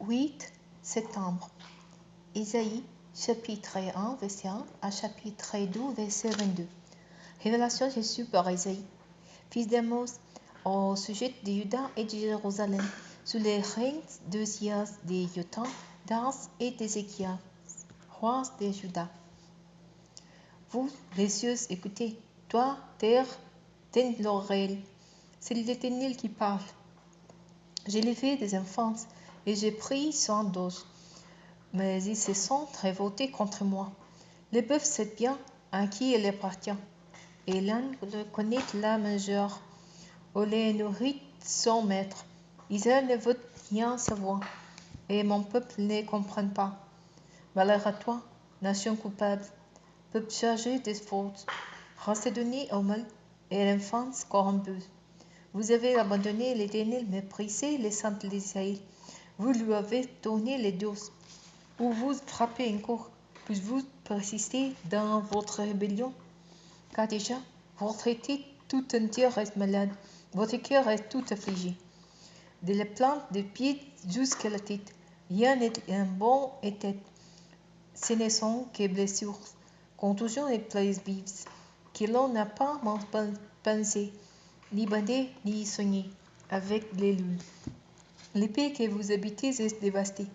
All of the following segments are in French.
8 septembre. Isaïe, chapitre 1, verset 1 à chapitre 2, verset 22. Révélation Jésus par Isaïe, fils d'Amos, au sujet de Juda et de Jérusalem, sous les règnes d'Osias, de Jotham, d'As et d'Ézéchias, rois de Juda. Vous, les cieux, écoutez, toi, terre, tends l'oreille. C'est l'Éternel qui parle. J'ai élevé des enfants et j'ai pris soin d'eux, mais ils se sont révoltés contre moi. Le bœuf sait bien à qui il appartient, et l'âne connaît la mesure où les nourrit son maître. Israël ne veut rien savoir, et mon peuple ne comprend pas. Malheur à toi, nation coupable, peuple chargé de fautes, race donnée au mal et l'enfance corrompue. Vous avez abandonné l'Éternel, méprisé les saints d'Israël. Vous lui avez tourné les dos. Ou vous frappez encore, puis vous persistez dans votre rébellion. Car déjà, votre tête tout entière est malade, votre cœur est tout affligé. De la plante des pieds jusqu'à la tête, rien n'est un bon et tête. Ce ne sont que blessures, contusions et plaies vives, que l'on n'a pas pensé, ni bandé, ni soigné, avec les lunes. Les pays que vous habitez est dévasté.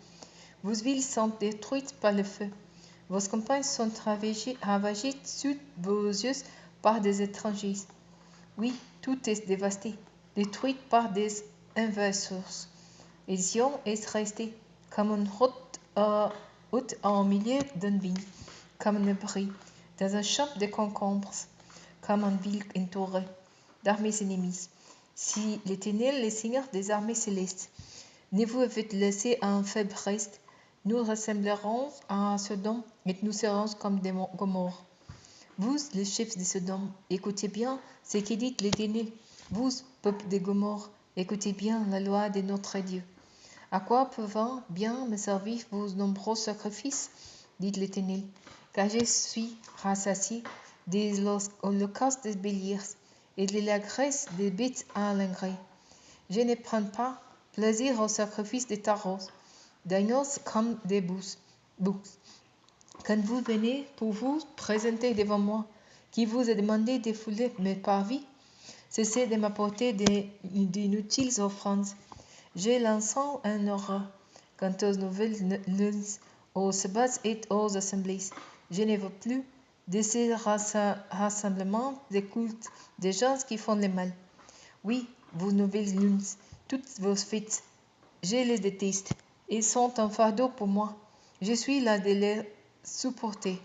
Vos villes sont détruites par le feu. Vos campagnes sont ravagées sous vos yeux par des étrangers. Oui, tout est dévasté, détruit par des invaseurs. Et Zion est resté comme une route au milieu d'une vigne, comme une brie dans un champ de concombres, comme une ville entourée d'armées ennemies. Si l'Éternel, le Seigneur des armées célestes, ne vous avez laissé un faible reste, nous ressemblerons à Sodome et nous serons comme des Gomorrhes. Vous, les chefs de Sodome, écoutez bien ce que dit l'Éternel. Vous, peuple de Gomorrhe, écoutez bien la loi de notre Dieu. À quoi peuvent bien me servir vos nombreux sacrifices, dit l'Éternel, car je suis rassasié des holocaustes des béliers et de la graisse des bêtes à l'engrais. Je ne prends pas plaisir au sacrifice des taureaux, d'agneaux comme des boucs. Quand vous venez pour vous présenter devant moi, qui vous a demandé de fouler mes parvis, cessez de m'apporter d'inutiles offrandes. J'ai l'encens en horreur. Quant aux nouvelles lunes, aux sabbats et aux assemblées, je ne veux plus de ces rassemblements de cultes, des gens qui font le mal. Oui, vos nouvelles lunes, toutes vos fêtes, je les déteste. Ils sont un fardeau pour moi. Je suis là de les supporter.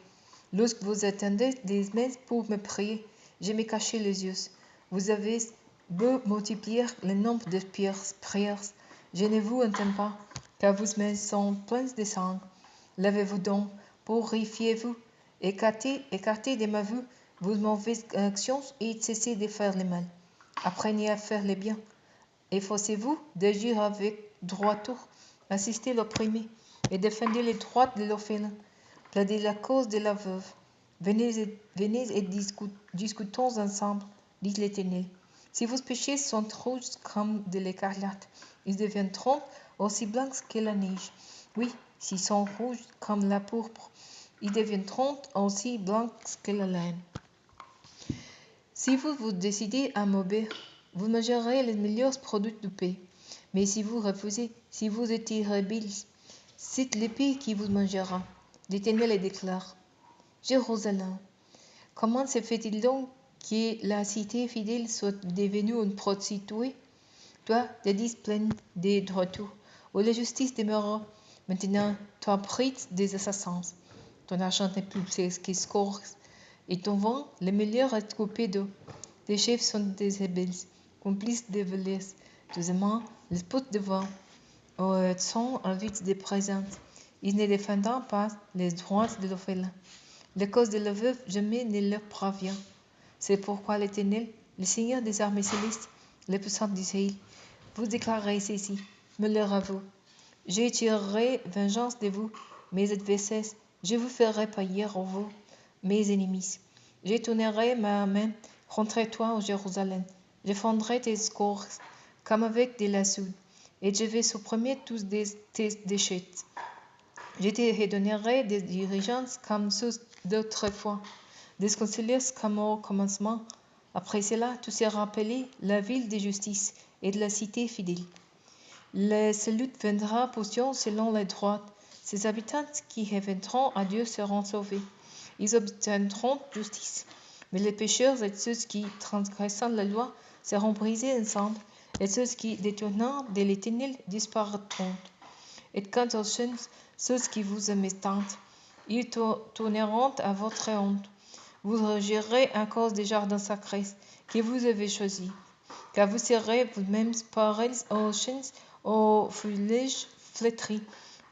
Lorsque vous attendez des mains pour me prier, je me cache les yeux. Vous avez beau multiplier le nombre de prières, je ne vous entends pas, car vos mains sont pleines de sang. Lavez-vous donc, purifiez-vous, écartez de ma vue vos mauvaises actions et cessez de faire le mal. Apprenez à faire le bien. Efforcez-vous d'agir avec droiture, assistez l'opprimé et défendez les droits de l'orphelin. Plaidez la cause de la veuve. Venez et discutons ensemble, dit l'Éternel. Si vos péchés sont rouges comme de l'écarlate, ils deviendront aussi blancs que la neige. Oui, s'ils sont rouges comme la pourpre, ils deviendront aussi blancs que la laine. Si vous vous décidez à m'obéir, vous mangerez les meilleurs produits du pays. Mais si vous refusez, si vous êtes rebelle, c'est l'épée qui vous mangera. L'Éternel le déclare. Jérusalem, comment se fait-il donc que la cité fidèle soit devenue une prostituée? Toi, jadis pleine de droiture, où la justice demeura, maintenant tu abrites des assassins. Ton argent n'est plus que score, et ton vin, le meilleur est coupé d'eau. Tes chefs sont des rebelles, complices des voleurs. Tes amants, les potes de vin, sont invités de présents. Ils ne défendent pas les droits de l'orphelin. La cause de la veuve jamais ne leur parvient. C'est pourquoi l'Éternel, le Seigneur des armées célestes, le puissant d'Israël, vous déclarez ceci, malheur à vous. Je tirerai vengeance de vous, mes adversaires, je vous ferai payer au vous, mes ennemis. Je tournerai ma main contre toi, ô Jérusalem. Je fondrai tes corps comme avec de la soude, et je vais supprimer tous tes déchets. Je te redonnerai des dirigeants comme ceux d'autrefois, des conseillers comme au commencement. Après cela, tu seras appelé la ville de justice et de la cité fidèle. Le salut viendra portion selon les droits. Ses habitants qui reviendront à Dieu seront sauvés. Ils obtiendront justice. Mais les pécheurs et ceux qui transgressent la loi seront brisés ensemble, et ceux qui détournent de l'Éternel disparaîtront. Et quant aux jeunes, ceux qui vous métentent, ils tourneront à votre honte. Vous rejetterez à cause des jardins sacrés que vous avez choisis, car vous serez vous-mêmes pareils aux chênes, aux feuillages flétris,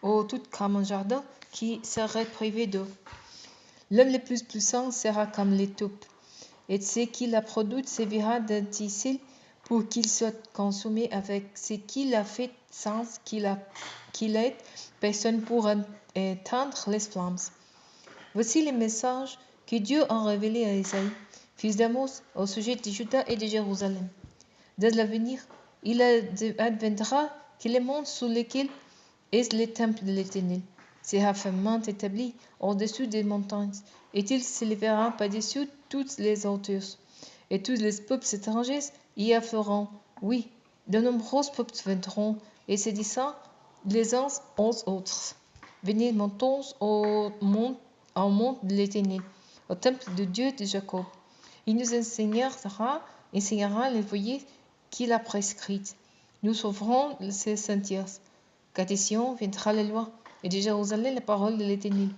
ou tout comme un jardin qui serait privé d'eau. L'homme le plus puissant sera comme les taupes, et ce qu'il a produit servira d'utile pour qu'il soit consumé avec ce qu'il a fait sans qu'il ait personne pour éteindre les flammes. Voici les messages que Dieu a révélés à Isaïe, fils d'Amos, au sujet de Juda et de Jérusalem. Dans l'avenir, il adviendra que le monde sous lequel est le temple de l'Éternel sera fermement établi au-dessus des montagnes, et il s'élèvera par-dessus toutes les hauteurs. Et tous les peuples étrangers y affleuront. Oui, de nombreux peuples viendront et se disant les uns aux autres. Venez, montons au mont de l'Éternel, au temple de Dieu de Jacob. Il nous enseignera les voies qu'il a prescrites. Nous sauverons ses sentiers. Car de Sion viendra la loi, et de Jérusalem la parole de l'Éternel.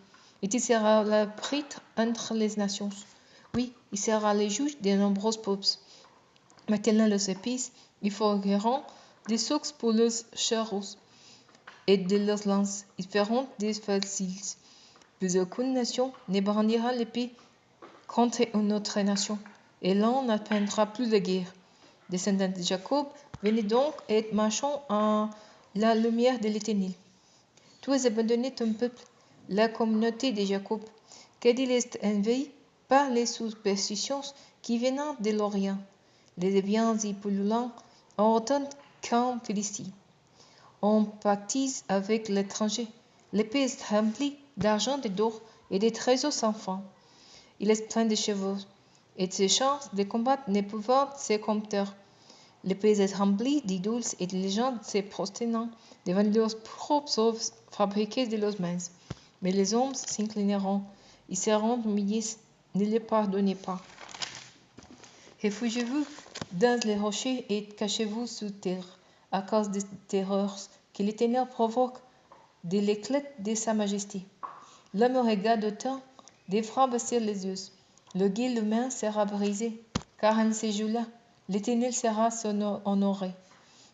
Et il sera l'arbitre entre les nations. Oui, il sera le juge des nombreux peuples. Maintenant, les épices, ils forgeront des sources pour leurs charros, et de leurs lances, ils feront des faciles. Plus aucune nation ne brandira l'épée contre une autre nation, et l'on n'attendra plus la guerre. Descendants de Jacob, venez donc et marchons à la lumière de l'Éternel. Tu as abandonné ton peuple, la communauté de Jacob, car il est envahi par les superstitions qui viennent de l'Orient. Les biens y pullulants en autant qu'en Philistie. On pactise avec l'étranger. L'épée est remplie d'argent et d'or et de trésors sans fin. Il est plein de chevaux, et ses chances de combat ne peuvent se compter. L'épée est remplie d'idoles et de légendes se prosternant devant leurs propres œuvres fabriquées de leurs mains. Mais les hommes s'inclineront, ils seront humiliés, ne les pardonnez pas. Réfugiez-vous dans les rochers et cachez-vous sous terre, à cause des terreurs que l'Éternel provoque de l'éclat de sa majesté. L'homme regarde autant des frappes sur les yeux. Le guet humain sera brisé, car en ces jours-là, l'Éternel sera honoré.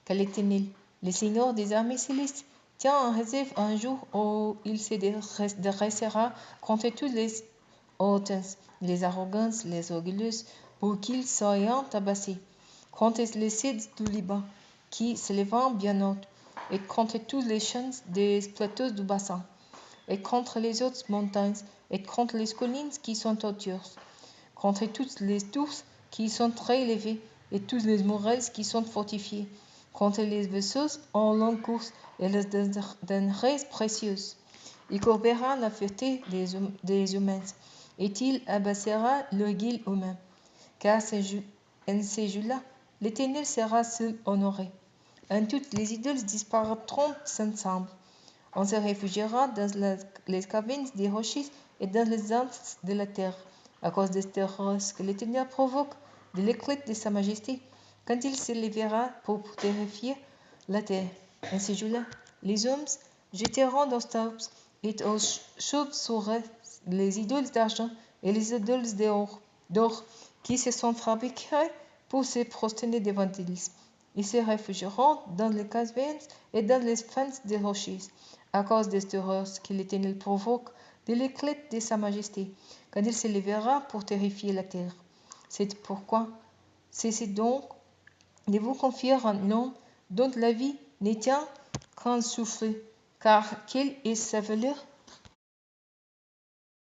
Car l'Éternel, le Seigneur des armées célestes, tient en réserve un jour où il se dressera contre tous les hautains, les arrogances, les orgueilleuses, pour qu'ils soient tabassés, contre les cèdres du Liban, qui s'élèvent bien haut, et contre tous les champs des plateaux du bassin, et contre les autres montagnes, et contre les collines qui sont hautures, contre toutes les tours qui sont très élevées, et toutes les murailles qui sont fortifiées, contre les vaisseaux en longue course et les denrées précieuses. Il courbera la fierté des humains, et il abaissera l'orgueil humain. Car en ces jours-là, l'Éternel sera seul honoré. En toutes les idoles disparaîtront ensemble. On se réfugiera dans les cavernes des rochers et dans les antres de la terre, à cause des terreurs que l'Éternel provoque, de l'éclat de sa majesté, quand il se lèvera pour terrifier la terre. En ces jours-là, les hommes jetteront dans tables et aux chauves-souris les idoles d'argent et les idoles d'or qui se sont fabriquées pour se prosterner devant ils. Ils se réfugieront dans les cavernes et dans les fans des rochers, à cause des terreurs que l'Éternel provoque de l'éclat de sa majesté, quand il se lèvera pour terrifier la terre. C'est pourquoi cessez donc de vous confier en homme dont la vie ne tient qu'en souffle, car quelle est sa valeur